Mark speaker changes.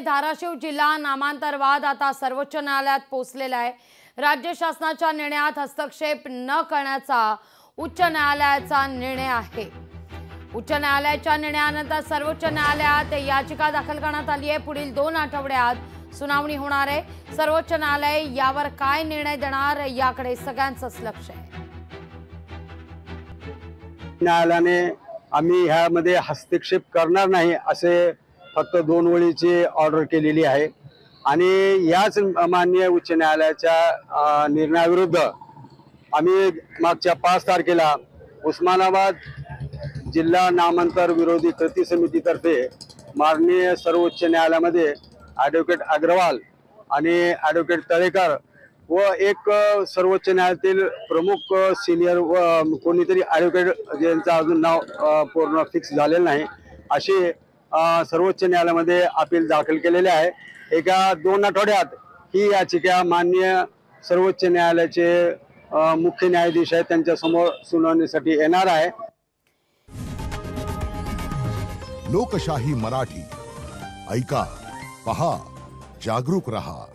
Speaker 1: धाराशिव जिल्हा नामांतर वाद आता सर्वोच्च न्यायालयात पोहोचलेला आहे। राज्य शासनाच्या निर्णयात हस्तक्षेप न करण्याचा उच्च न्यायालयाचा निर्णय आहे। उच्च न्यायालयाच्या निर्णयानंतर सर्वोच्च न्यायालयात याचिका दाखल करण्यात आली आहे। पुढील 2 आठवड्यात सुनावणी होणार आहे। सर्वोच्च न्यायालय यावर काय निर्णय देणार याकडे सगळ्यांचंच लक्ष आहे।
Speaker 2: न्यायालयाने आम्ही ह्यामध्ये हस्तक्षेप करणार नाही असे फक्त 2 ओळीची ऑर्डर केलेली आहे आणि याच माननीय उच्च न्यायालयाच्या निर्णयाविरुद्ध आम्ही मागच्या 5 तारखेला उस्मानाबाद जिल्हा नामांतर विरोधी कृती समितीतर्फे माननीय सर्वोच्च न्यायालयामध्ये ॲडव्होकेट अग्रवाल आणि ॲडव्होकेट तळेकर व एक सर्वोच्च न्यायालयातील प्रमुख सिनियर व कोणीतरी ॲडव्होकेट ज्यांचं अजून नाव पूर्ण फिक्स झालेलं नाही अशी सर्वोच्च न्यायालयामध्ये अपील दाखल केलेले आहे। एका 2 आठवड्यात ही याचिका माननीय सर्वोच्च न्यायालयाचे मुख्य न्यायाधीश आहेत त्यांच्या समोर सुनावणीसाठी येणार आहे।
Speaker 3: लोकशाही मराठी ऐका, पहा, जागरूक रहा।